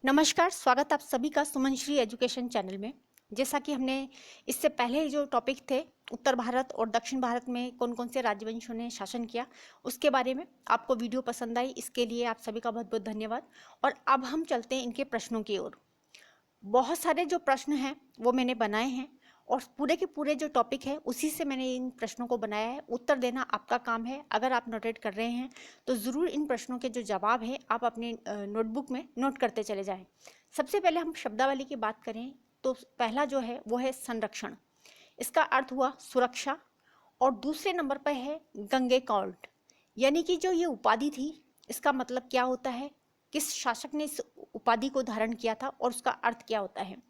नमस्कार, स्वागत आप सभी का सुमन श्री एजुकेशन चैनल में। जैसा कि हमने इससे पहले जो टॉपिक थे, उत्तर भारत और दक्षिण भारत में कौन कौन से राजवंशों ने शासन किया, उसके बारे में आपको वीडियो पसंद आई, इसके लिए आप सभी का बहुत बहुत धन्यवाद। और अब हम चलते हैं इनके प्रश्नों की ओर। बहुत सारे जो प्रश्न हैं वो मैंने बनाए हैं और पूरे के पूरे जो टॉपिक है उसी से मैंने इन प्रश्नों को बनाया है। उत्तर देना आपका काम है। अगर आप नोटेट कर रहे हैं तो ज़रूर इन प्रश्नों के जो जवाब है आप अपने नोटबुक में नोट करते चले जाएं। सबसे पहले हम शब्दावली की बात करें तो पहला जो है वो है संरक्षण। इसका अर्थ हुआ सुरक्षा। और दूसरे नंबर पर है गंगे कॉल्ट, यानी कि जो ये उपाधि थी इसका मतलब क्या होता है, किस शासक ने इस उपाधि को धारण किया था और उसका अर्थ क्या होता है।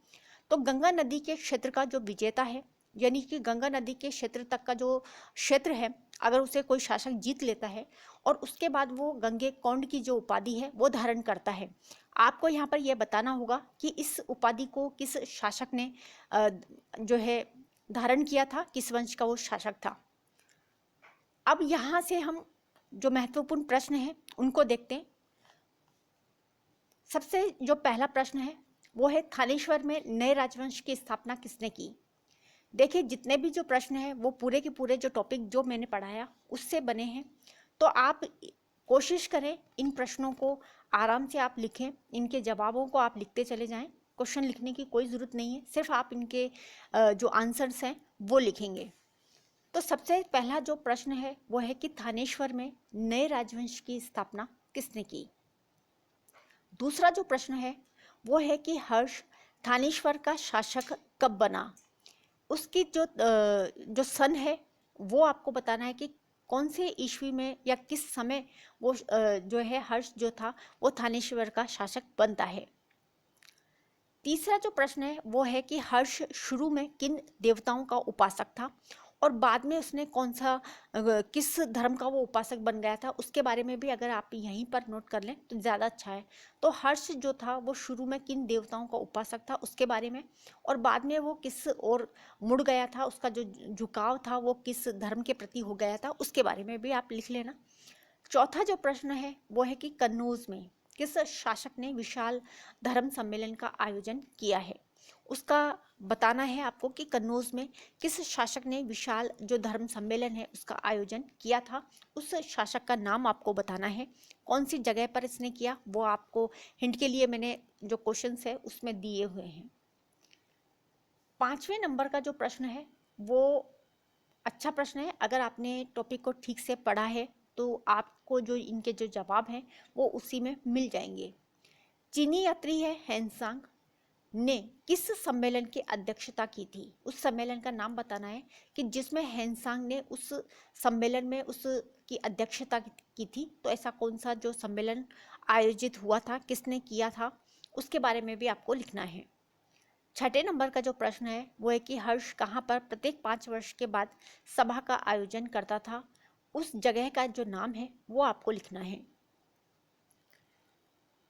तो गंगा नदी के क्षेत्र का जो विजेता है, यानी कि गंगा नदी के क्षेत्र तक का जो क्षेत्र है, अगर उसे कोई शासक जीत लेता है और उसके बाद वो गंगे कौंड की जो उपाधि है वो धारण करता है। आपको यहाँ पर यह बताना होगा कि इस उपाधि को किस शासक ने जो है धारण किया था, किस वंश का वो शासक था। अब यहाँ से हम जो महत्वपूर्ण प्रश्न है उनको देखते हैं। सबसे जो पहला प्रश्न है वो है थानेश्वर में नए राजवंश की स्थापना किसने की। देखिए, जितने भी जो प्रश्न हैं वो पूरे के पूरे जो टॉपिक जो मैंने पढ़ाया उससे बने हैं। तो आप कोशिश करें इन प्रश्नों को आराम से आप लिखें, इनके जवाबों को आप लिखते चले जाएं। क्वेश्चन लिखने की कोई ज़रूरत नहीं है, सिर्फ आप इनके जो आंसर्स हैं वो लिखेंगे। तो सबसे पहला जो प्रश्न है वो है कि थानेश्वर में नए राजवंश की स्थापना किसने की। दूसरा जो प्रश्न है वो है कि हर्ष थानेश्वर का शासक कब बना। उसकी जो सन है वो आपको बताना है कि कौन से ईस्वी में या किस समय वो जो है हर्ष जो था वो थानेश्वर का शासक बनता है। तीसरा जो प्रश्न है वो है कि हर्ष शुरू में किन देवताओं का उपासक था और बाद में उसने कौन सा किस धर्म का वो उपासक बन गया था, उसके बारे में भी अगर आप यहीं पर नोट कर लें तो ज़्यादा अच्छा है। तो हर्ष जो था वो शुरू में किन देवताओं का उपासक था उसके बारे में, और बाद में वो किस ओर मुड़ गया था, उसका जो झुकाव था वो किस धर्म के प्रति हो गया था, उसके बारे में भी आप लिख लेना। चौथा जो प्रश्न है वो है कि कन्नौज में किस शासक ने विशाल धर्म सम्मेलन का आयोजन किया है। उसका बताना है आपको कि कन्नौज में किस शासक ने विशाल जो धर्म सम्मेलन है उसका आयोजन किया था। उस शासक का नाम आपको बताना है, कौन सी जगह पर इसने किया वो आपको हिंट के लिए मैंने जो क्वेश्चंस है उसमें दिए हुए हैं। पांचवें नंबर का जो प्रश्न है वो अच्छा प्रश्न है। अगर आपने टॉपिक को ठीक से पढ़ा है तो आपको जो इनके जो जवाब हैं वो उसी में मिल जाएंगे। चीनी यात्री है हेनसांग ने किस सम्मेलन की अध्यक्षता की थी। उस सम्मेलन का नाम बताना है कि जिसमें हेनसांग ने उस सम्मेलन में उसकी अध्यक्षता की थी। तो ऐसा कौन सा जो सम्मेलन आयोजित हुआ था, किसने किया था, उसके बारे में भी आपको लिखना है। छठे नंबर का जो प्रश्न है वो है कि हर्ष कहाँ पर प्रत्येक 5 वर्ष के बाद सभा का आयोजन करता था। उस जगह का जो नाम है वो आपको लिखना है।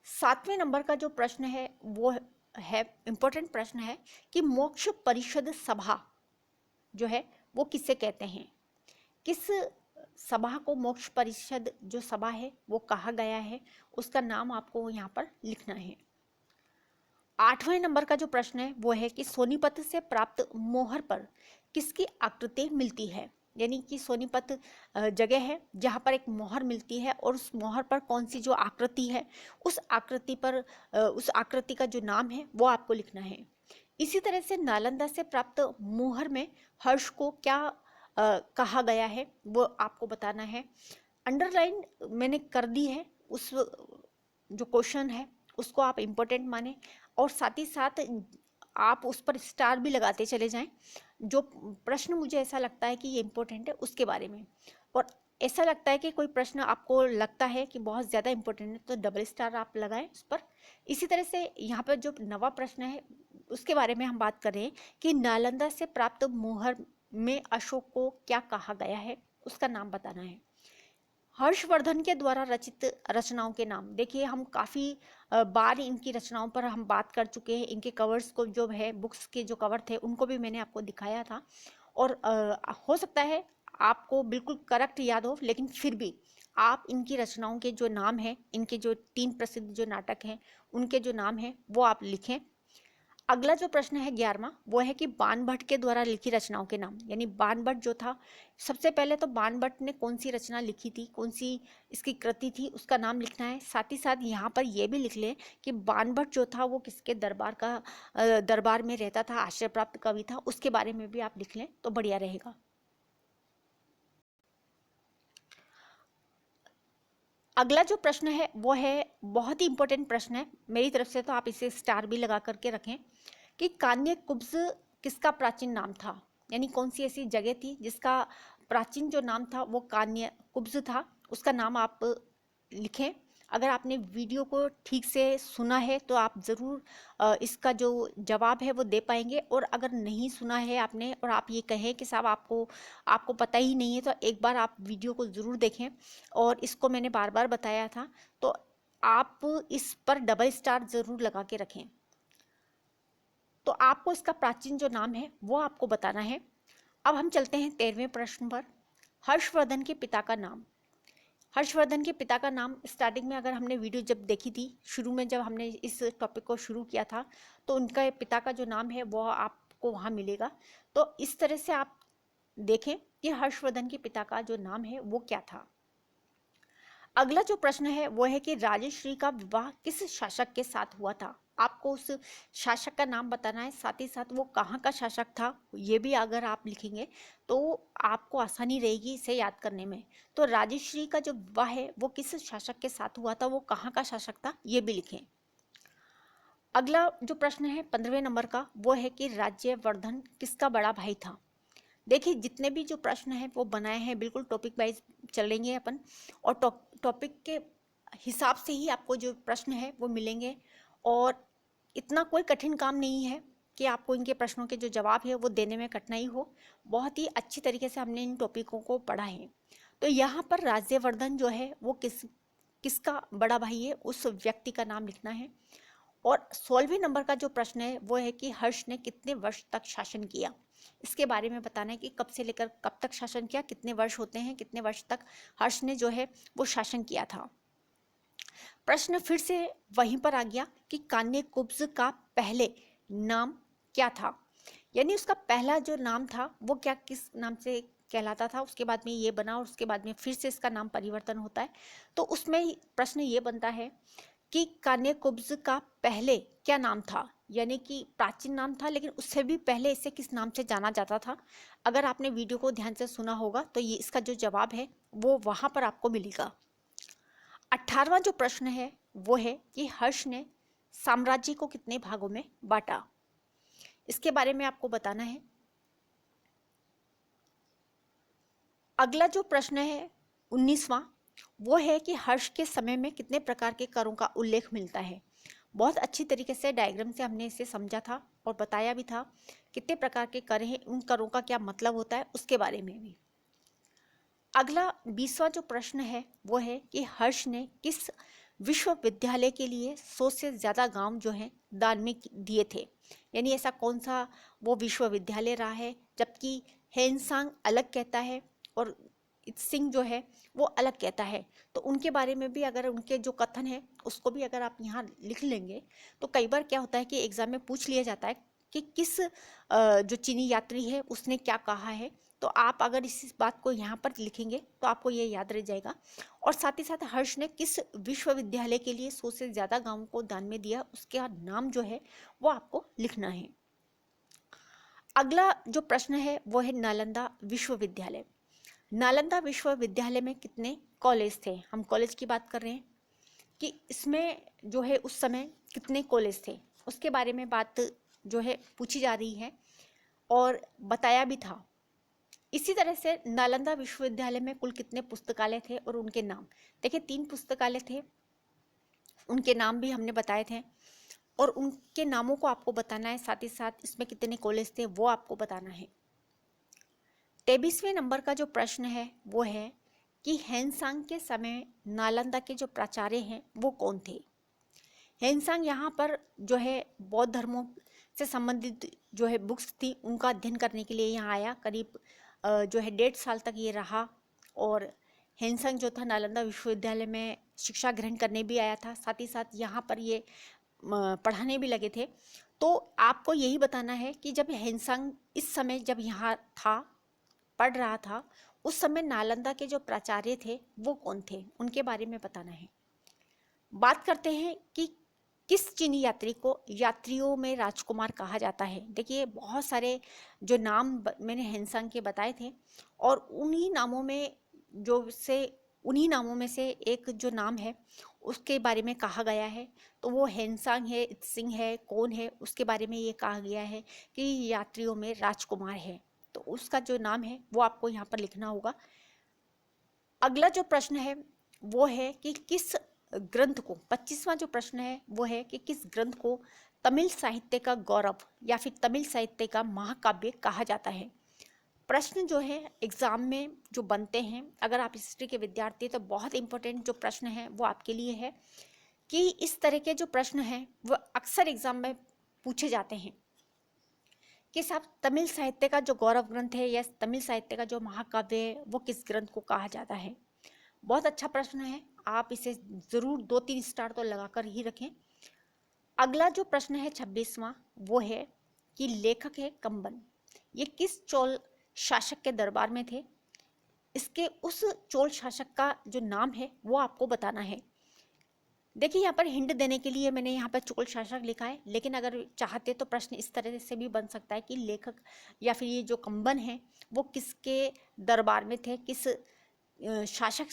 सातवें नंबर का जो प्रश्न है वो है इम्पोर्टेंट प्रश्न है कि मोक्ष परिषद सभा जो है वो किसे कहते हैं। किस सभा को मोक्ष परिषद जो सभा है वो कहा गया है, उसका नाम आपको यहाँ पर लिखना है। आठवें नंबर का जो प्रश्न है वो है कि सोनीपत से प्राप्त मोहर पर किसकी आकृति मिलती है। यानी कि सोनीपत जगह है जहाँ पर एक मोहर मिलती है और उस मोहर पर कौन सी जो आकृति है उस आकृति पर उस आकृति का जो नाम है वो आपको लिखना है। इसी तरह से नालंदा से प्राप्त मोहर में हर्ष को क्या कहा गया है वो आपको बताना है। अंडरलाइन मैंने कर दी है, उस जो क्वेश्चन है उसको आप इम्पोर्टेंट माने और साथ ही साथ आप उस पर स्टार भी लगाते चले जाएं। जो प्रश्न मुझे ऐसा लगता है कि ये इम्पोर्टेंट है उसके बारे में, और ऐसा लगता है कि कोई प्रश्न आपको लगता है कि बहुत ज़्यादा इम्पोर्टेंट है तो डबल स्टार आप लगाएं उस पर। इसी तरह से यहाँ पर जो नवा प्रश्न है उसके बारे में हम बात कर रहे हैं कि नालंदा से प्राप्त मोहर में अशोक को क्या कहा गया है, उसका नाम बताना है। हर्षवर्धन के द्वारा रचित रचनाओं के नाम। देखिए, हम काफ़ी बार इनकी रचनाओं पर हम बात कर चुके हैं। इनके कवर्स को जो है बुक्स के जो कवर थे उनको भी मैंने आपको दिखाया था, और हो सकता है आपको बिल्कुल करेक्ट याद हो, लेकिन फिर भी आप इनकी रचनाओं के जो नाम हैं, इनके जो 3 प्रसिद्ध जो नाटक हैं उनके जो नाम हैं वो आप लिखें। अगला जो प्रश्न है 11वां, वो है कि बाणभट्ट के द्वारा लिखी रचनाओं के नाम। यानी बाणभट्ट जो था, सबसे पहले तो बाणभट्ट ने कौन सी रचना लिखी थी, कौन सी इसकी कृति थी, उसका नाम लिखना है। साथ ही साथ यहाँ पर ये भी लिख लें कि बाणभट्ट जो था वो किसके दरबार में रहता था, आश्रय प्राप्त कवि था, उसके बारे में भी आप लिख लें तो बढ़िया रहेगा। अगला जो प्रश्न है वो है बहुत ही इंपॉर्टेंट प्रश्न है, मेरी तरफ से तो आप इसे स्टार भी लगा करके रखें, कि कान्य कुब्ज किसका प्राचीन नाम था। यानी कौन सी ऐसी जगह थी जिसका प्राचीन जो नाम था वो कान्य कुब्ज था, उसका नाम आप लिखें। अगर आपने वीडियो को ठीक से सुना है तो आप ज़रूर इसका जो जवाब है वो दे पाएंगे, और अगर नहीं सुना है आपने और आप ये कहें कि साहब आपको पता ही नहीं है, तो एक बार आप वीडियो को ज़रूर देखें। और इसको मैंने बार बार बताया था, तो आप इस पर डबल स्टार ज़रूर लगा के रखें। तो आपको इसका प्राचीन जो नाम है वो आपको बताना है। अब हम चलते हैं 13वें प्रश्न पर। हर्षवर्धन के पिता का नाम। हर्षवर्धन के पिता का नाम, स्टार्टिंग में अगर हमने वीडियो जब देखी थी, शुरू में जब हमने इस टॉपिक को शुरू किया था, तो उनका पिता का जो नाम है वो आपको वहाँ मिलेगा। तो इस तरह से आप देखें कि हर्षवर्धन के पिता का जो नाम है वो क्या था। अगला जो प्रश्न है वो है कि राजश्री का विवाह किस शासक के साथ हुआ था। आपको उस शासक का नाम बताना है, साथ ही साथ वो कहाँ का शासक था ये भी अगर आप लिखेंगे तो आपको आसानी रहेगी इसे याद करने में। तो राजश्री का जो विवाह है वो किस शासक के साथ हुआ था, वो कहाँ का शासक था, ये भी लिखें। अगला जो प्रश्न है 15वें नंबर का, वो है कि राज्यवर्धन किसका बड़ा भाई था। देखिए जितने भी जो प्रश्न हैं वो बनाए हैं बिल्कुल टॉपिक वाइज चलेंगे अपन, और टॉपिक के हिसाब से ही आपको जो प्रश्न है वो मिलेंगे। और इतना कोई कठिन काम नहीं है कि आपको इनके प्रश्नों के जो जवाब है वो देने में कठिनाई हो। बहुत ही अच्छी तरीके से हमने इन टॉपिकों को पढ़ा है। तो यहाँ पर राज्यवर्धन जो है वो किसका बड़ा भाई है, उस व्यक्ति का नाम लिखना है। और 16वें नंबर का जो प्रश्न है वो है कि हर्ष ने कितने वर्ष तक शासन किया। इसके बारे में बताना है कि कब से लेकर कब तक शासन किया, कितने वर्ष होते हैं, कितने वर्ष तक हर्ष ने जो है वो शासन किया था। प्रश्न फिर से वहीं पर आ गया कि कान्य कुब्ज का पहले नाम क्या था। यानी उसका पहला जो नाम था वो क्या किस नाम से कहलाता था, उसके बाद में ये बना और उसके बाद में फिर से इसका नाम परिवर्तन होता है। तो उसमें प्रश्न ये बनता है कि कान्य कुब्ज का पहले क्या नाम था, यानी कि प्राचीन नाम था लेकिन उससे भी पहले इसे किस नाम से जाना जाता था। अगर आपने वीडियो को ध्यान से सुना होगा तो ये इसका जो जवाब है वो वहाँ पर आपको मिलेगा। 18वां जो प्रश्न है वो है कि हर्ष ने साम्राज्य को कितने भागों में बांटा। इसके बारे में आपको बताना है। अगला जो प्रश्न है 19वां, वो है कि हर्ष के समय में कितने प्रकार के करों का उल्लेख मिलता है। बहुत अच्छी तरीके से डायग्राम से हमने इसे समझा था और बताया भी था कितने प्रकार के कर हैं, उन करों का क्या मतलब होता है उसके बारे में भी। अगला 20वां जो प्रश्न है वो है कि हर्ष ने किस विश्वविद्यालय के लिए 100 से ज़्यादा गांव जो हैं दान में दिए थे। यानी ऐसा कौन सा वो विश्वविद्यालय रहा है, जबकि हेनसांग अलग कहता है और सिंह जो है वो अलग कहता है। तो उनके बारे में भी अगर उनके जो कथन है उसको भी अगर आप यहाँ लिख लेंगे तो कई बार क्या होता है कि एग्जाम में पूछ लिया जाता है कि किस जो चीनी यात्री है उसने क्या कहा है। तो आप अगर इस बात को यहाँ पर लिखेंगे तो आपको ये याद रह जाएगा। और साथ ही साथ हर्ष ने किस विश्वविद्यालय के लिए 100 से ज़्यादा गांवों को दान में दिया, उसका नाम जो है वो आपको लिखना है। अगला जो प्रश्न है वो है नालंदा विश्वविद्यालय। नालंदा विश्वविद्यालय में कितने कॉलेज थे। हम कॉलेज की बात कर रहे हैं कि इसमें जो है उस समय कितने कॉलेज थे, उसके बारे में बात जो है पूछी जा रही है और बताया भी था। इसी तरह से नालंदा विश्वविद्यालय में कुल कितने पुस्तकालय थे और उनके नाम। देखिए 3 पुस्तकालय थे, उनके नाम भी हमने बताए थे और उनके नामों को आपको बताना है, साथ ही साथ इसमें कितने कॉलेज थे वो आपको बताना है। 23वें नंबर का जो प्रश्न है वो है कि हेनसांग के समय नालंदा के जो प्राचार्य हैं वो कौन थे। हेनसांग यहाँ पर जो है बौद्ध धर्मों से संबंधित जो है बुक्स थी उनका अध्ययन करने के लिए यहाँ आया। करीब जो है 1.5 साल तक ये रहा और हेनसंग जो था नालंदा विश्वविद्यालय में शिक्षा ग्रहण करने भी आया था, साथ ही साथ यहाँ पर ये पढ़ाने भी लगे थे। तो आपको यही बताना है कि जब हेनसंग इस समय जब यहाँ था, पढ़ रहा था, उस समय नालंदा के जो प्राचार्य थे वो कौन थे, उनके बारे में बताना है। बात करते हैं कि किस चीनी यात्री को यात्रियों में राजकुमार कहा जाता है। देखिए बहुत सारे जो नाम मैंने हेनसंग के बताए थे, और उन्हीं नामों में से एक जो नाम है उसके बारे में कहा गया है। तो वो हेनसंग है, इत्सिंग है, कौन है, उसके बारे में ये कहा गया है कि यात्रियों में राजकुमार है। तो उसका जो नाम है वो आपको यहाँ पर लिखना होगा। अगला जो प्रश्न है वो है कि किस ग्रंथ को, 25वां जो प्रश्न है वो है कि किस ग्रंथ को तमिल साहित्य का गौरव या फिर तमिल साहित्य का महाकाव्य कहा जाता है। प्रश्न जो है एग्जाम में जो बनते हैं, अगर आप हिस्ट्री के विद्यार्थी, तो बहुत इंपॉर्टेंट जो प्रश्न है वो आपके लिए है कि इस तरह के जो प्रश्न हैं वो अक्सर एग्जाम में पूछे जाते हैं कि साहब तमिल साहित्य का जो गौरव ग्रंथ है या तमिल साहित्य का जो महाकाव्य है वो किस ग्रंथ को कहा जाता है। बहुत अच्छा प्रश्न है, आप इसे जरूर 2-3 स्टार तो लगाकर ही रखें। अगला जो प्रश्न है 26वां, वो है कि लेखक है कंबन, ये किस चोल शासक के दरबार में थे। इसके उस चोल शासक का जो नाम है वो आपको बताना है। देखिए यहाँ पर हिंट देने के लिए मैंने यहाँ पर चोल शासक लिखा है, लेकिन अगर चाहते तो प्रश्न इस तरह से भी बन सकता है कि लेखक या फिर ये जो कंबन है वो किसके दरबार में थे, किस शासक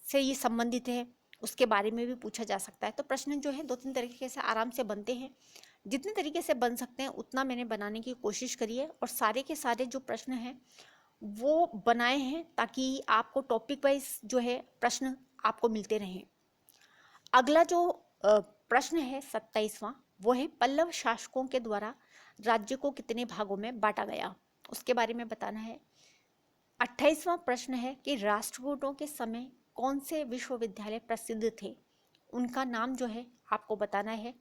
से ये संबंधित है, उसके बारे में भी पूछा जा सकता है। तो प्रश्न जो है 2-3 तरीके से आराम से बनते हैं, जितने तरीके से बन सकते हैं उतना मैंने बनाने की कोशिश करी है, और सारे के सारे जो प्रश्न हैं वो बनाए हैं ताकि आपको टॉपिक वाइज जो है प्रश्न आपको मिलते रहें। अगला जो प्रश्न है 27वां, वो है पल्लव शासकों के द्वारा राज्य को कितने भागों में बांटा गया, उसके बारे में बताना है। 28वां प्रश्न है कि राष्ट्रकूटों के समय कौन से विश्वविद्यालय प्रसिद्ध थे, उनका नाम जो है आपको बताना है।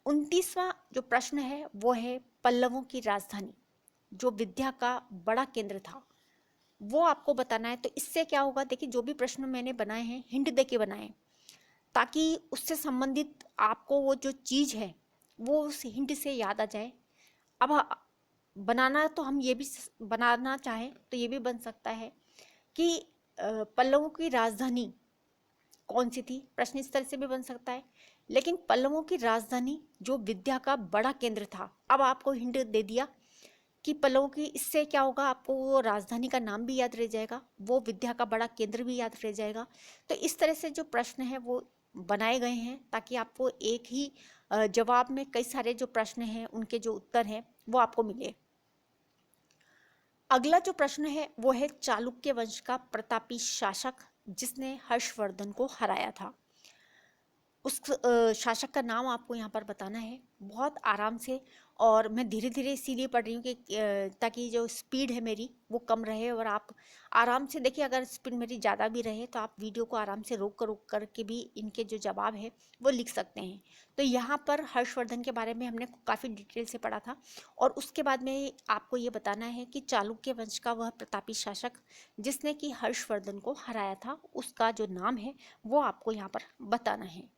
29वां जो प्रश्न है वो है पल्लवों की राजधानी जो विद्या का बड़ा केंद्र था, वो आपको बताना है। तो इससे क्या होगा, देखिए जो भी प्रश्न मैंने बनाए हैं हिंट दे के बनाए, ताकि उससे संबंधित आपको वो जो चीज़ है वो उस हिंट से याद आ जाए। अब बनाना तो हम ये भी बनाना चाहें तो ये भी बन सकता है कि पल्लवों की राजधानी कौन सी थी, प्रश्न इस तरह से भी बन सकता है। लेकिन पल्लवों की राजधानी जो विद्या का बड़ा केंद्र था, अब आपको हिंट दे दिया कि पल्लवों की, इससे क्या होगा, आपको वो राजधानी का नाम भी याद रह जाएगा, वो विद्या का बड़ा केंद्र भी याद रह जाएगा। तो इस तरह से जो प्रश्न है वो बनाए गए हैं ताकि आपको एक ही जवाब में कई सारे जो प्रश्न हैं उनके जो उत्तर हैं वो आपको मिले। अगला जो प्रश्न है वो है चालुक्य वंश का प्रतापी शासक जिसने हर्षवर्धन को हराया था, उस शासक का नाम आपको यहाँ पर बताना है बहुत आराम से। और मैं धीरे धीरे इसीलिए पढ़ रही हूँ कि ताकि जो स्पीड है मेरी वो कम रहे और आप आराम से देखिए। अगर स्पीड मेरी ज़्यादा भी रहे तो आप वीडियो को आराम से रोक कर के भी इनके जो जवाब है वो लिख सकते हैं। तो यहाँ पर हर्षवर्धन के बारे में हमने काफ़ी डिटेल से पढ़ा था, और उसके बाद में आपको ये बताना है कि चालुक्य वंश का वह प्रतापी शासक जिसने कि हर्षवर्धन को हराया था, उसका जो नाम है वो आपको यहाँ पर बताना है।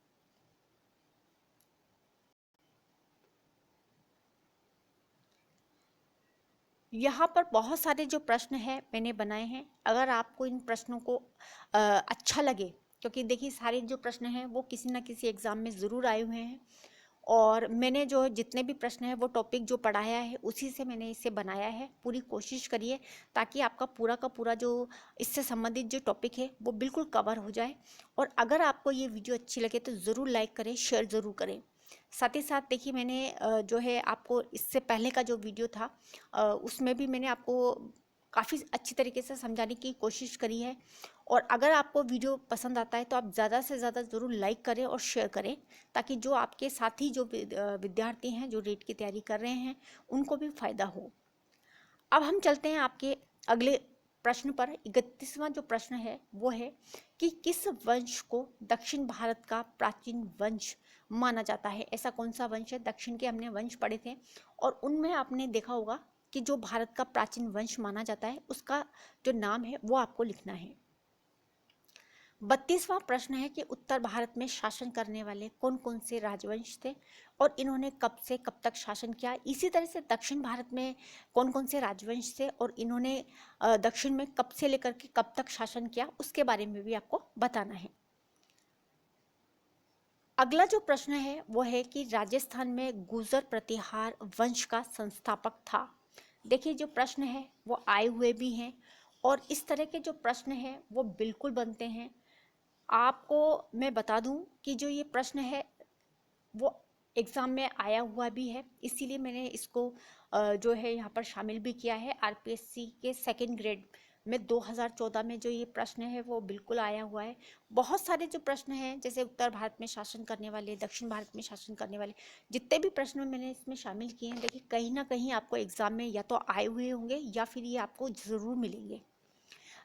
यहाँ पर बहुत सारे जो प्रश्न हैं मैंने बनाए हैं, अगर आपको इन प्रश्नों को अच्छा लगे, क्योंकि देखिए सारे जो प्रश्न हैं वो किसी ना किसी एग्ज़ाम में ज़रूर आए हुए हैं, और मैंने जो जितने भी प्रश्न हैं वो टॉपिक जो पढ़ाया है उसी से मैंने इसे बनाया है। पूरी कोशिश करिए ताकि आपका पूरा का पूरा जो इससे संबंधित जो टॉपिक है वो बिल्कुल कवर हो जाए। और अगर आपको ये वीडियो अच्छी लगे तो ज़रूर लाइक करें, शेयर ज़रूर करें। साथ ही साथ देखिए मैंने जो है आपको इससे पहले का जो वीडियो था उसमें भी मैंने आपको काफ़ी अच्छी तरीके से समझाने की कोशिश करी है। और अगर आपको वीडियो पसंद आता है तो आप ज़्यादा से ज़्यादा ज़रूर लाइक करें और शेयर करें, ताकि जो आपके साथी जो विद्यार्थी हैं जो रीट की तैयारी कर रहे हैं उनको भी फ़ायदा हो। अब हम चलते हैं आपके अगले प्रश्न पर। 31वां जो प्रश्न है वो है कि किस वंश को दक्षिण भारत का प्राचीन वंश माना जाता है। ऐसा कौन सा वंश है, दक्षिण के हमने वंश पढ़े थे और उनमें आपने देखा होगा कि जो भारत का प्राचीन वंश माना जाता है उसका जो नाम है वो आपको लिखना है। 32वां प्रश्न है कि उत्तर भारत में शासन करने वाले कौन कौन से राजवंश थे और इन्होंने कब से कब तक शासन किया। इसी तरह से दक्षिण भारत में कौन कौन से राजवंश थे और इन्होंने दक्षिण में कब से लेकर के कब तक शासन किया उसके बारे में भी आपको बताना है। अगला जो प्रश्न है वो है कि राजस्थान में गुर्जर प्रतिहार वंश का संस्थापक था। देखिए जो प्रश्न है वो आए हुए भी हैं और इस तरह के जो प्रश्न हैं वो बिल्कुल बनते हैं। आपको मैं बता दूं कि जो ये प्रश्न है वो एग्ज़ाम में आया हुआ भी है, इसीलिए मैंने इसको जो है यहाँ पर शामिल भी किया है। आरपीएससी के सेकंड ग्रेड में 2014 में जो ये प्रश्न है वो बिल्कुल आया हुआ है। बहुत सारे जो प्रश्न हैं जैसे उत्तर भारत में शासन करने वाले, दक्षिण भारत में शासन करने वाले, जितने भी प्रश्न मैंने इसमें शामिल किए हैं, देखिए कहीं ना कहीं आपको एग्ज़ाम में या तो आए हुए होंगे या फिर ये आपको ज़रूर मिलेंगे।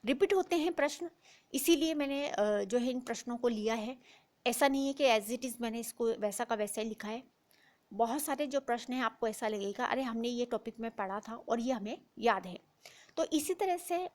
रिपीट होते हैं प्रश्न, इसीलिए मैंने जो है इन प्रश्नों को लिया है। ऐसा नहीं है कि एज इट इज़ मैंने इसको वैसा का वैसा ही लिखा है। बहुत सारे जो प्रश्न हैं आपको ऐसा लगेगा अरे हमने ये टॉपिक में पढ़ा था और ये हमें याद है। तो इसी तरह से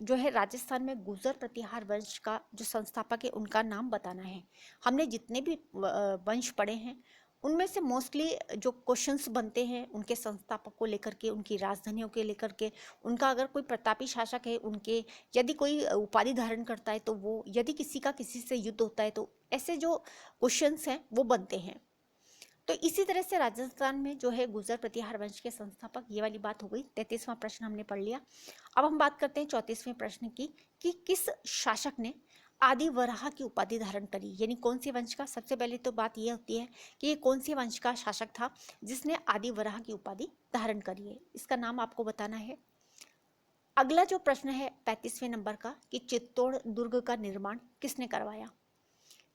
जो है राजस्थान में गुर्जर प्रतिहार वंश का जो संस्थापक है उनका नाम बताना है। हमने जितने भी वंश पढ़े हैं उनमें से मोस्टली जो क्वेश्चंस बनते हैं उनके संस्थापक को लेकर के, उनकी राजधानियों के लेकर के, उनका अगर कोई प्रतापी शासक है उनके, यदि कोई उपाधि धारण करता है तो वो, यदि किसी का किसी से युद्ध होता है तो ऐसे जो क्वेश्चंस हैं वो बनते हैं। तो इसी तरह से राजस्थान में जो है गुर्जर प्रतिहार वंश के संस्थापक, ये वाली बात हो गई। 33वां प्रश्न हमने पढ़ लिया। अब हम बात करते हैं 34वें प्रश्न की कि किस शासक ने आदि वराह की उपाधि धारण करी, यानी कौन से वंश का। सबसे पहले तो बात यह होती है कि ये कौन से वंश का शासक था जिसने आदि वराह की उपाधि धारण करी है, इसका नाम आपको बताना है। अगला जो प्रश्न है 35वें नंबर का कि चित्तौड़ दुर्ग का निर्माण किसने करवाया,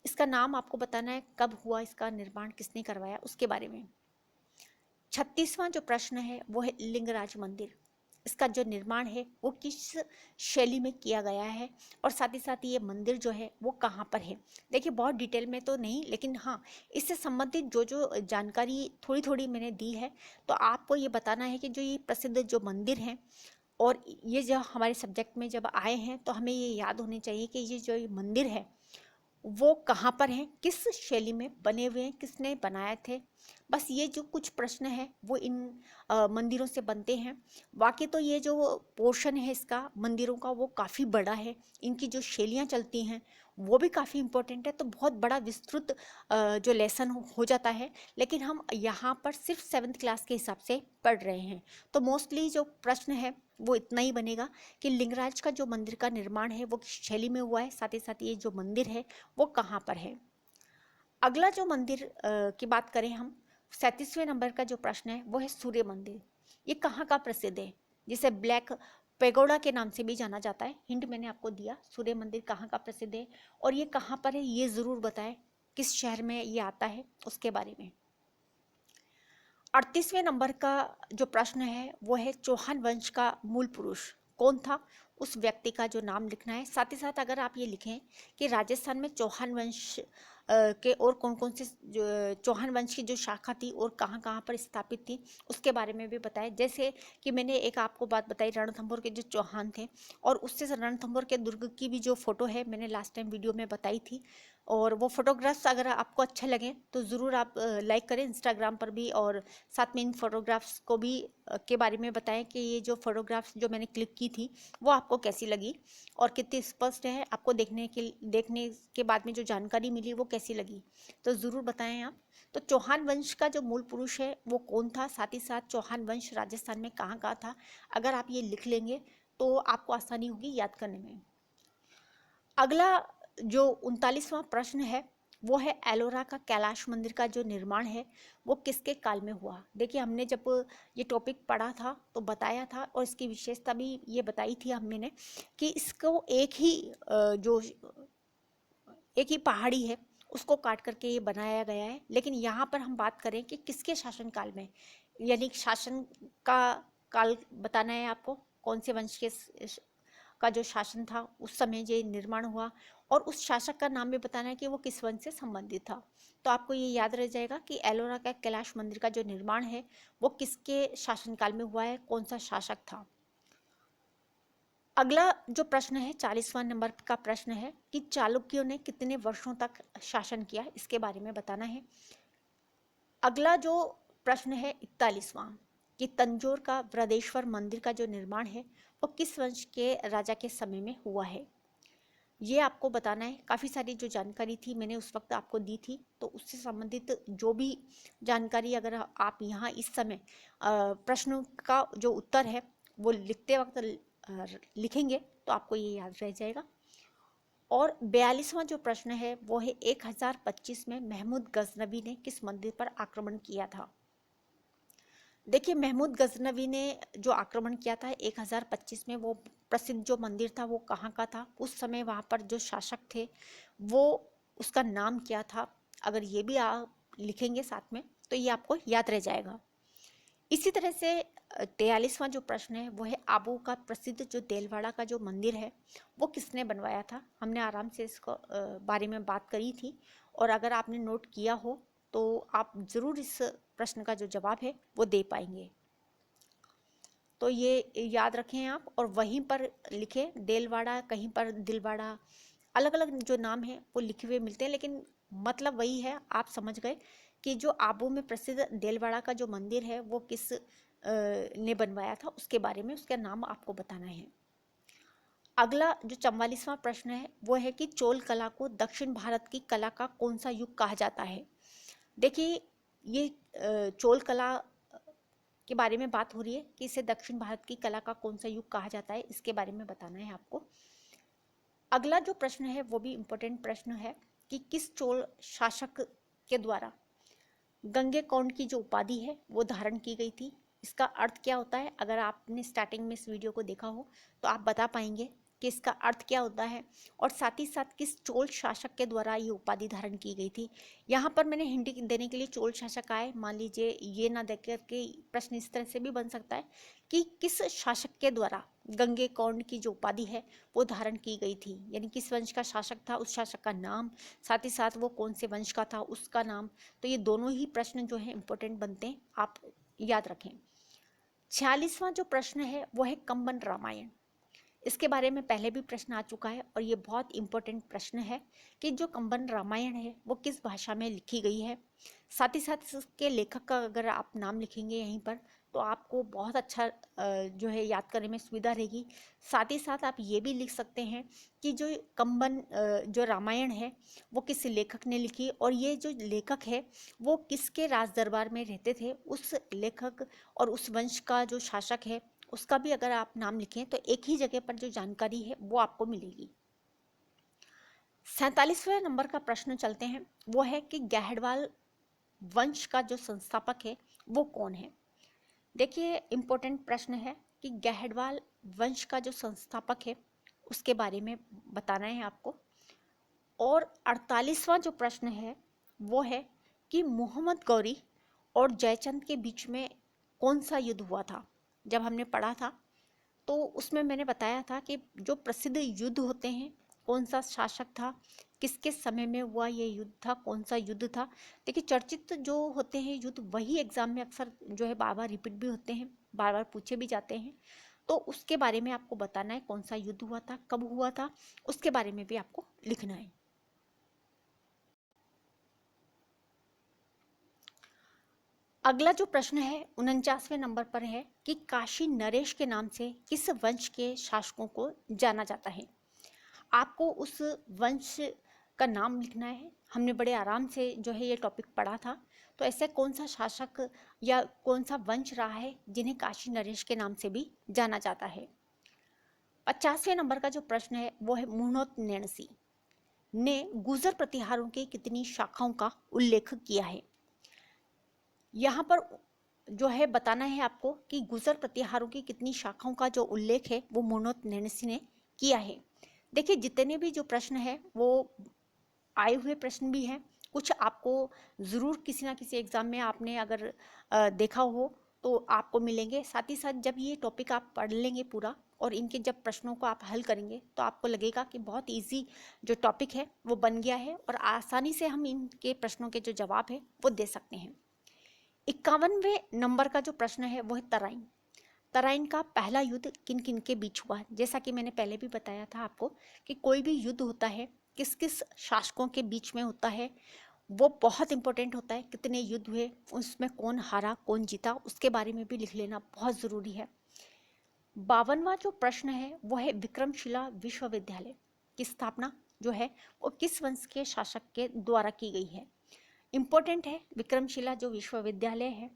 इसका नाम आपको बताना है, कब हुआ इसका निर्माण, किसने करवाया, उसके बारे में। 36वां जो प्रश्न है वो है लिंगराज मंदिर, इसका जो निर्माण है वो किस शैली में किया गया है और साथ ही साथ ये मंदिर जो है वो कहाँ पर है। देखिए बहुत डिटेल में तो नहीं, लेकिन हाँ इससे संबंधित जो जो जानकारी थोड़ी थोड़ी मैंने दी है, तो आपको ये बताना है कि जो ये प्रसिद्ध जो मंदिर हैं और ये जो हमारे सब्जेक्ट में जब आए हैं तो हमें ये याद होने चाहिए कि ये जो मंदिर है वो कहाँ पर हैं, किस शैली में बने हुए हैं, किसने बनाए थे। बस ये जो कुछ प्रश्न हैं वो इन मंदिरों से बनते हैं। बाकी तो ये जो पोर्शन है इसका मंदिरों का वो काफ़ी बड़ा है, इनकी जो शैलियाँ चलती हैं वो भी काफ़ी इम्पोर्टेंट है। तो बहुत बड़ा विस्तृत जो लेसन हो जाता है, लेकिन हम यहाँ पर सिर्फ 7th क्लास के हिसाब से पढ़ रहे हैं। तो मोस्टली जो प्रश्न है वो इतना ही बनेगा कि लिंगराज का जो मंदिर का निर्माण है वो किस शैली में हुआ है, साथ ही साथ ये जो मंदिर है वो कहाँ पर है। अगला जो मंदिर की बात करें हम, 37वें नंबर का जो प्रश्न है वो है सूर्य मंदिर। ये कहाँ का प्रसिद्ध है, जिसे ब्लैक पेगोडा के नाम से भी जाना जाता है। हिंट मैंने आपको दिया, सूर्य मंदिर कहाँ का प्रसिद्ध है और ये कहाँ पर है ये ज़रूर बताएं, किस शहर में ये आता है उसके बारे में। 38वें नंबर का जो प्रश्न है वो है चौहान वंश का मूल पुरुष कौन था, उस व्यक्ति का जो नाम लिखना है। साथ ही साथ अगर आप ये लिखें कि राजस्थान में चौहान वंश के और कौन कौन से चौहान वंश की जो शाखा थी और कहाँ कहाँ पर स्थापित थी उसके बारे में भी बताएं। जैसे कि मैंने एक आपको बात बताई, रणथंभौर के जो चौहान थे, और उससे रणथंभौर के दुर्ग की भी जो फोटो है मैंने लास्ट टाइम वीडियो में बताई थी। और वो फोटोग्राफ्स अगर आपको अच्छे लगें तो ज़रूर आप लाइक करें इंस्टाग्राम पर भी, और साथ में इन फोटोग्राफ्स को भी के बारे में बताएं कि ये जो फोटोग्राफ्स जो मैंने क्लिक की थी वो आपको कैसी लगी और कितनी स्पष्ट है, आपको देखने के बाद में जो जानकारी मिली वो कैसी लगी, तो ज़रूर बताएं आप। तो चौहान वंश का जो मूल पुरुष है वो कौन था, साथ ही साथ चौहान वंश राजस्थान में कहाँ कहाँ था, अगर आप ये लिख लेंगे तो आपको आसानी होगी याद करने में। अगला जो 39वां प्रश्न है वो है एलोरा का कैलाश मंदिर का जो निर्माण है वो किसके काल में हुआ। देखिए हमने जब ये टॉपिक पढ़ा था तो बताया था और इसकी विशेषता भी ये बताई थी हमने कि इसको एक ही पहाड़ी है उसको काट करके ये बनाया गया है। लेकिन यहाँ पर हम बात करें कि किसके शासनकाल में, यानी शासन का काल बताना है आपको, कौन से वंश के का जो शासन था उस समय ये निर्माण हुआ और उस शासक का नाम भी बताना है कि वो किस वंश से संबंधित था। तो आपको ये याद रह जाएगा कि एलोरा का कैलाश मंदिर का जो निर्माण है वो किसके शासनकाल में हुआ है, कौन सा शासक था। अगला जो प्रश्न है 40वां नंबर का प्रश्न है कि चालुक्यों ने कितने वर्षों तक शासन किया, इसके बारे में बताना है। अगला जो प्रश्न है 41वां कि तंजौर का बृहदेश्वर मंदिर का जो निर्माण है वो किस वंश के राजा के समय में हुआ है, ये आपको बताना है। काफ़ी सारी जो जानकारी थी मैंने उस वक्त आपको दी थी, तो उससे संबंधित जो भी जानकारी अगर आप यहाँ इस समय प्रश्नों का जो उत्तर है वो लिखते वक्त लिखेंगे तो आपको ये याद रह जाएगा। और 42वां जो प्रश्न है वो है 1025 में महमूद गजनवी ने किस मंदिर पर आक्रमण किया था। देखिए महमूद गजनवी ने जो आक्रमण किया था 1025 में, वो प्रसिद्ध जो मंदिर था वो कहाँ का था, उस समय वहाँ पर जो शासक थे वो उसका नाम क्या था, अगर ये भी आप लिखेंगे साथ में तो ये आपको याद रह जाएगा। इसी तरह से 43वां जो प्रश्न है वो है आबू का प्रसिद्ध जो देलवाड़ा का जो मंदिर है वो किसने बनवाया था। हमने आराम से इसको बारे में बात करी थी, और अगर आपने नोट किया हो तो आप ज़रूर इस प्रश्न का जो जवाब है वो दे पाएंगे। तो ये याद रखें आप, और वहीं पर लिखें देलवाड़ा, कहीं पर दिलवाड़ा, अलग अलग जो नाम है वो लिखे हुए मिलते हैं, लेकिन मतलब वही है। आप समझ गए कि जो आबू में प्रसिद्ध देलवाड़ा का जो मंदिर है वो किस ने बनवाया था, उसके बारे में उसका नाम आपको बताना है। अगला जो 44वां प्रश्न है वो है कि चोल कला को दक्षिण भारत की कला का कौन सा युग कहा जाता है। देखिए ये चोल कला के बारे में बात हो रही है कि इसे दक्षिण भारत की कला का कौन सा युग कहा जाता है, इसके बारे में बताना है आपको। अगला जो प्रश्न है वो भी इम्पोर्टेंट प्रश्न है कि किस चोल शासक के द्वारा गंगेकोंड की जो उपाधि है वो धारण की गई थी, इसका अर्थ क्या होता है। अगर आपने स्टार्टिंग में इस वीडियो को देखा हो तो आप बता पाएंगे कि इसका अर्थ क्या होता है, और साथ ही साथ किस चोल शासक के द्वारा ये उपाधि धारण की गई थी। यहाँ पर मैंने हिंट देने के लिए चोल शासक आए, मान लीजिए ये ना देख करके प्रश्न इस तरह से भी बन सकता है कि किस शासक के द्वारा गंगेकोंड की जो उपाधि है वो धारण की गई थी, यानी किस वंश का शासक था, उस शासक का नाम, साथ ही साथ वो कौन से वंश का था उसका नाम। तो ये दोनों ही प्रश्न जो है इम्पोर्टेंट बनते हैं, आप याद रखें। 46वां जो प्रश्न है वो है कंबन रामायण। इसके बारे में पहले भी प्रश्न आ चुका है और ये बहुत इंपॉर्टेंट प्रश्न है कि जो कंबन रामायण है वो किस भाषा में लिखी गई है। साथ ही साथ इसके लेखक का अगर आप नाम लिखेंगे यहीं पर तो आपको बहुत अच्छा जो है याद करने में सुविधा रहेगी। साथ ही साथ आप ये भी लिख सकते हैं कि जो कंबन जो रामायण है वो किस लेखक ने लिखी, और ये जो लेखक है वो किसके राज दरबार में रहते थे, उस लेखक और उस वंश का जो शासक है उसका भी अगर आप नाम लिखें तो एक ही जगह पर जो जानकारी है वो आपको मिलेगी। 47वें नंबर का प्रश्न चलते हैं, वो है कि गैहडवाल वंश का जो संस्थापक है वो कौन है। देखिए इम्पोर्टेंट प्रश्न है कि गैहडवाल वंश का जो संस्थापक है उसके बारे में बताना है आपको। और 48वां जो प्रश्न है वो है कि मोहम्मद गौरी और जयचंद के बीच में कौन सा युद्ध हुआ था। जब हमने पढ़ा था तो उसमें मैंने बताया था कि जो प्रसिद्ध युद्ध होते हैं, कौन सा शासक था, किसके समय में हुआ ये युद्ध था, कौन सा युद्ध था। देखिए चर्चित जो होते हैं युद्ध वही एग्जाम में अक्सर जो है बार बार रिपीट भी होते हैं, बार बार पूछे भी जाते हैं। तो उसके बारे में आपको बताना है कौन सा युद्ध हुआ था, कब हुआ था, उसके बारे में भी आपको लिखना है। अगला जो प्रश्न है 49वें नंबर पर है कि काशी नरेश के नाम से किस वंश के शासकों को जाना जाता है। आपको उस वंश का नाम लिखना है। हमने बड़े आराम से जो है ये टॉपिक पढ़ा था, तो ऐसे कौन सा शासक या कौन सा वंश रहा है जिन्हें काशी नरेश के नाम से भी जाना जाता है। 50वें नंबर का जो प्रश्न है वो है मुहनोत नैणसी ने गुजर प्रतिहारों की कितनी शाखाओं का उल्लेख किया है। यहाँ पर जो है बताना है आपको कि गुजर प्रतिहारों की कितनी शाखाओं का जो उल्लेख है वो मुहनोत नैणसी ने किया है। देखिए जितने भी जो प्रश्न है वो आए हुए प्रश्न भी हैं, कुछ आपको ज़रूर किसी ना किसी एग्ज़ाम में आपने अगर देखा हो तो आपको मिलेंगे। साथ ही साथ जब ये टॉपिक आप पढ़ लेंगे पूरा और इनके जब प्रश्नों को आप हल करेंगे तो आपको लगेगा कि बहुत इजी जो टॉपिक है वो बन गया है और आसानी से हम इनके प्रश्नों के जो जवाब है वो दे सकते हैं। 51वें नंबर का जो प्रश्न है वो है तराइन। तराइन का पहला युद्ध किन किन के बीच हुआ? जैसा कि मैंने पहले भी बताया था आपको कि कोई भी युद्ध होता है किस किस शासकों के बीच में होता है, वो बहुत इंपॉर्टेंट होता है। कितने युद्ध हुए, उसमें कौन हारा कौन जीता, उसके बारे में भी लिख लेना बहुत ज़रूरी है। 52वां जो प्रश्न है वो है विक्रमशिला विश्वविद्यालय की स्थापना जो है वो किस वंश के शासक के द्वारा की गई है? इम्पोर्टेंट है। विक्रमशिला जो विश्वविद्यालय है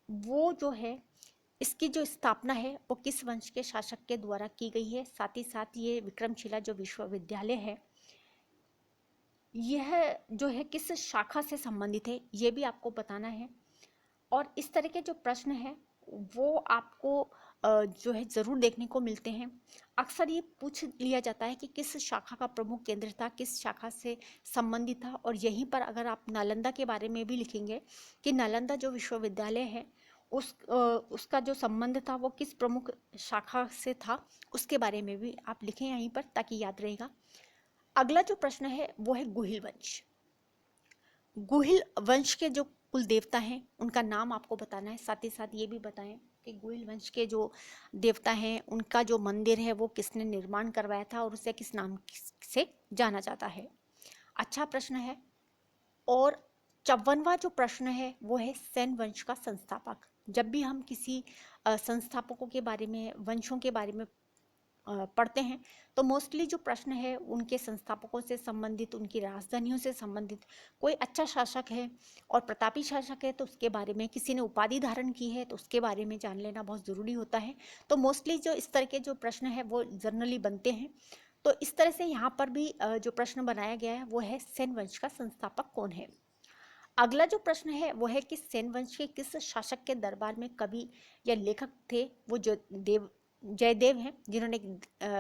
वो जो है इसकी जो स्थापना है वो किस वंश के शासक के द्वारा की गई है। साथ ही साथ ये विक्रमशिला जो विश्वविद्यालय है यह जो है किस शाखा से संबंधित है ये भी आपको बताना है। और इस तरह के जो प्रश्न हैं वो आपको जो है ज़रूर देखने को मिलते हैं। अक्सर ये पूछ लिया जाता है कि किस शाखा का प्रमुख केंद्र था, किस शाखा से संबंधित था। और यहीं पर अगर आप नालंदा के बारे में भी लिखेंगे कि नालंदा जो विश्वविद्यालय है उसका जो संबंध था वो किस प्रमुख शाखा से था, उसके बारे में भी आप लिखें यहीं पर ताकि याद रहेगा। अगला जो प्रश्न है वो है गुहिल वंश। गुहिल वंश के जो कुल देवता हैं उनका नाम आपको बताना है। साथ ही साथ ये भी बताएं कि गुहिल वंश के जो देवता हैं उनका जो मंदिर है वो किसने निर्माण करवाया था और उसे किस नाम से जाना जाता है। अच्छा प्रश्न है। और 54वां जो प्रश्न है वो है सेन वंश का संस्थापक। जब भी हम किसी संस्थापकों के बारे में, वंशों के बारे में पढ़ते हैं तो मोस्टली जो प्रश्न है उनके संस्थापकों से संबंधित, उनकी राजधानियों से संबंधित। कोई अच्छा शासक है और प्रतापी शासक है तो उसके बारे में, किसी ने उपाधि धारण की है तो उसके बारे में जान लेना बहुत ज़रूरी होता है। तो मोस्टली जो इस तरह के जो प्रश्न है वो जनरली बनते हैं। तो इस तरह से यहाँ पर भी जो प्रश्न बनाया गया है वो है सेन वंश का संस्थापक कौन है। अगला जो प्रश्न है वो है कि सेन वंश के किस शासक के दरबार में कवि या लेखक थे? वो जो जयदेव हैं जिन्होंने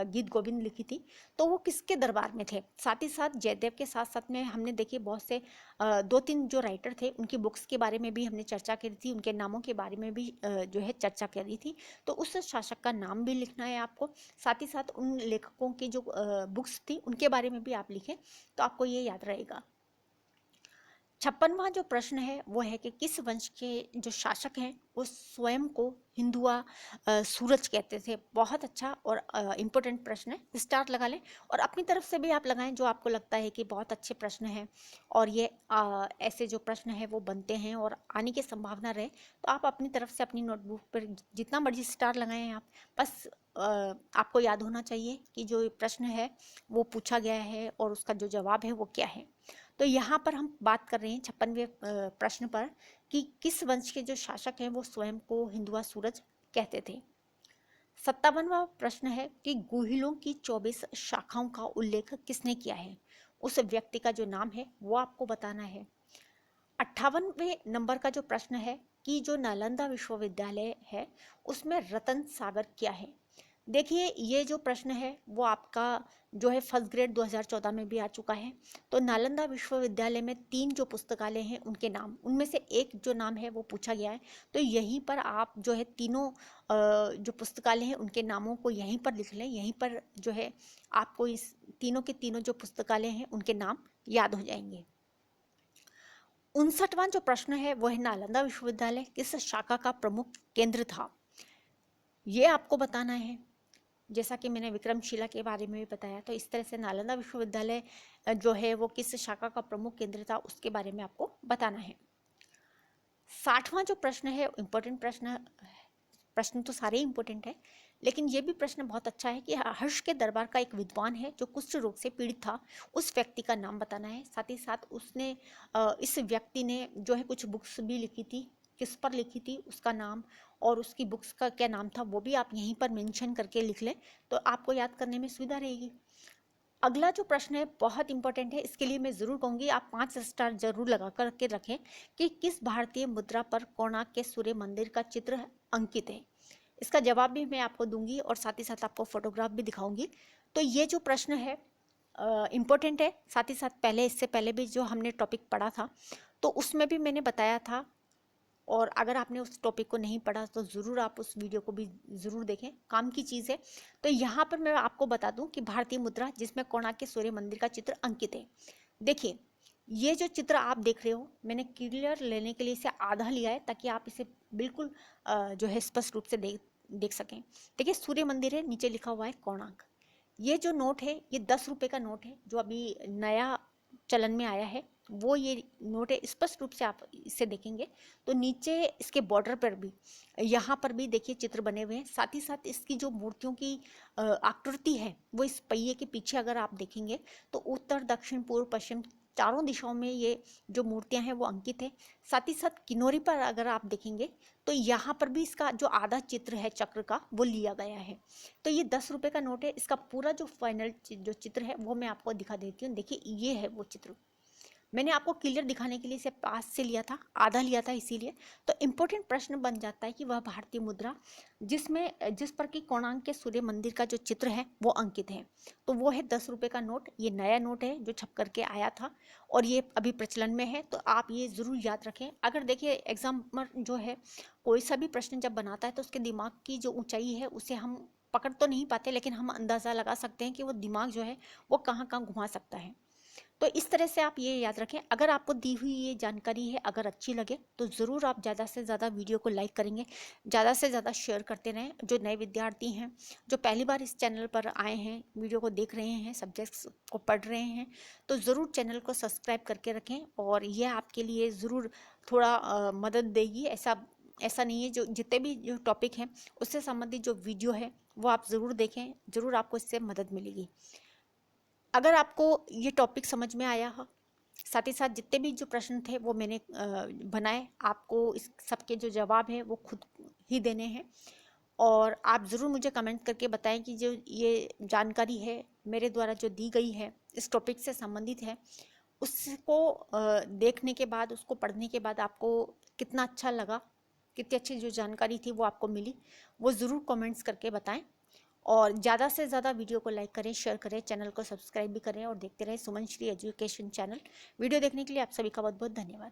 गीत गोविंद लिखी थी, तो वो किसके दरबार में थे? साथ ही साथ जयदेव के साथ साथ में हमने देखिए बहुत से 2-3 जो राइटर थे उनकी बुक्स के बारे में भी हमने चर्चा करी थी, उनके नामों के बारे में भी जो है चर्चा करी थी। तो उस शासक का नाम भी लिखना है आपको। साथ ही साथ उन लेखकों की जो बुक्स थी उनके बारे में भी आप लिखें तो आपको ये याद रहेगा। 56वां जो प्रश्न है वो है कि किस वंश के जो शासक हैं वो स्वयं को हिंदुआ सूरज कहते थे। बहुत अच्छा और इम्पोर्टेंट प्रश्न है, स्टार लगा लें। और अपनी तरफ से भी आप लगाएं जो आपको लगता है कि बहुत अच्छे प्रश्न हैं और ये ऐसे जो प्रश्न है वो बनते हैं और आने की संभावना रहे तो आप अपनी तरफ से अपनी नोटबुक पर जितना मर्जी स्टार लगाएं आप। बस आपको याद होना चाहिए कि जो प्रश्न है वो पूछा गया है और उसका जो जवाब है वो क्या है। तो यहाँ पर हम बात कर रहे हैं 56वें प्रश्न पर कि किस वंश के जो शासक हैं वो स्वयं को हिंदुआ सूरज कहते थे। 57वां प्रश्न है कि गुहिलों की 24 शाखाओं का उल्लेख किसने किया है? उस व्यक्ति का जो नाम है वो आपको बताना है। 58वें नंबर का जो प्रश्न है कि जो नालंदा विश्वविद्यालय है उसमें रतन सागर क्या है? देखिए ये जो प्रश्न है वो आपका जो है फर्स्ट ग्रेड 2014 में भी आ चुका है। तो नालंदा विश्वविद्यालय में 3 जो पुस्तकालय हैं उनके नाम, उनमें से एक जो नाम है वो पूछा गया है। तो यहीं पर आप जो है तीनों जो पुस्तकालय हैं उनके नामों को यहीं पर लिख लें। यहीं पर जो है आपको इस तीनों के तीनों जो पुस्तकालय हैं उनके नाम याद हो जाएंगे। 59वां जो प्रश्न है वो है नालंदा विश्वविद्यालय किस शाखा का प्रमुख केंद्र था? ये आपको बताना है। जैसा कि मैंने विक्रमशिला के बारे में भी बताया तो इस तरह से नालंदा विश्वविद्यालय जो है वो किस शाखा का प्रमुख केंद्र था उसके बारे में आपको बताना है। 60वां जो प्रश्न है इम्पोर्टेंट प्रश्न तो सारे इम्पोर्टेंट है, लेकिन ये भी प्रश्न बहुत अच्छा है कि हर्ष के दरबार का एक विद्वान है जो कुष्ठ रोग से पीड़ित था, उस व्यक्ति का नाम बताना है। साथ ही साथ उसने इस व्यक्ति ने जो है कुछ बुक्स भी लिखी थी, किस पर लिखी थी उसका नाम और उसकी बुक्स का क्या नाम था वो भी आप यहीं पर मेंशन करके लिख लें तो आपको याद करने में सुविधा रहेगी। अगला जो प्रश्न है बहुत इंपॉर्टेंट है, इसके लिए मैं ज़रूर कहूँगी आप 5 स्टार जरूर लगा करके रखें कि किस भारतीय मुद्रा पर कोणार्क के सूर्य मंदिर का चित्र अंकित है। इसका जवाब भी मैं आपको दूंगी और साथ ही साथ आपको फोटोग्राफ भी दिखाऊंगी। तो ये जो प्रश्न है इम्पोर्टेंट है। साथ ही साथ इससे पहले भी जो हमने टॉपिक पढ़ा था तो उसमें भी मैंने बताया था और अगर आपने उस टॉपिक को नहीं पढ़ा तो ज़रूर आप उस वीडियो को भी ज़रूर देखें, काम की चीज़ है। तो यहाँ पर मैं आपको बता दूं कि भारतीय मुद्रा जिसमें कोणार्क के सूर्य मंदिर का चित्र अंकित है। देखिए, ये जो चित्र आप देख रहे हो, मैंने क्लियर लेने के लिए इसे आधा लिया है ताकि आप इसे बिल्कुल जो है स्पष्ट रूप से देख सकें। देखिए, सूर्य मंदिर है, नीचे लिखा हुआ है कोणार्क। ये जो नोट है ये 10 रुपये का नोट है जो अभी नया चलन में आया है, वो ये नोट है। स्पष्ट रूप से आप इसे देखेंगे तो नीचे इसके बॉर्डर पर भी, यहाँ पर भी देखिए चित्र बने हुए हैं। साथ ही साथ इसकी जो मूर्तियों की आकृति है वो इस पहिए के पीछे अगर आप देखेंगे तो उत्तर दक्षिण पूर्व पश्चिम चारों दिशाओं में ये जो मूर्तियां हैं वो अंकित है। साथ ही साथ किनोरी पर अगर आप देखेंगे तो यहाँ पर भी इसका जो आधा चित्र है चक्र का वो लिया गया है। तो ये 10 रुपये का नोट है। इसका पूरा जो फाइनल जो चित्र है वो मैं आपको दिखा देती हूँ। देखिए, ये है वो चित्र। मैंने आपको क्लियर दिखाने के लिए इसे पास से लिया था, आधा लिया था इसीलिए। तो इम्पोर्टेंट प्रश्न बन जाता है कि वह भारतीय मुद्रा जिस पर कि कोणार्क के सूर्य मंदिर का जो चित्र है वो अंकित है, तो वो है 10 रुपये का नोट। ये नया नोट है जो छप करके आया था और ये अभी प्रचलन में है, तो आप ये ज़रूर याद रखें। अगर देखिए एग्जामर जो है कोई सा भी प्रश्न जब बनाता है तो उसके दिमाग की जो ऊंचाई है उसे हम पकड़ तो नहीं पाते, लेकिन हम अंदाज़ा लगा सकते हैं कि वो दिमाग जो है वो कहाँ कहाँ घुमा सकता है। तो इस तरह से आप ये याद रखें। अगर आपको दी हुई ये जानकारी है अगर अच्छी लगे तो ज़रूर आप ज़्यादा से ज़्यादा वीडियो को लाइक करेंगे, ज़्यादा से ज़्यादा शेयर करते रहें। जो नए विद्यार्थी हैं, जो पहली बार इस चैनल पर आए हैं, वीडियो को देख रहे हैं, सब्जेक्ट्स को पढ़ रहे हैं, तो ज़रूर चैनल को सब्सक्राइब करके रखें और यह आपके लिए ज़रूर थोड़ा मदद देगी। ऐसा नहीं है, जो जितने भी जो टॉपिक हैं उससे संबंधित जो वीडियो है वो आप ज़रूर देखें, ज़रूर आपको इससे मदद मिलेगी। अगर आपको ये टॉपिक समझ में आया हो, साथ ही साथ जितने भी जो प्रश्न थे वो मैंने बनाए, आपको इस सबके जो जवाब है वो खुद ही देने हैं। और आप ज़रूर मुझे कमेंट करके बताएं कि जो ये जानकारी है मेरे द्वारा जो दी गई है इस टॉपिक से संबंधित है, उसको देखने के बाद, उसको पढ़ने के बाद आपको कितना अच्छा लगा, कितनी अच्छी जो जानकारी थी वो आपको मिली, वो ज़रूर कमेंट्स करके बताएं। और ज़्यादा से ज़्यादा वीडियो को लाइक करें, शेयर करें, चैनल को सब्सक्राइब भी करें और देखते रहें सुमन श्री एजुकेशन चैनल। वीडियो देखने के लिए आप सभी का बहुत बहुत धन्यवाद।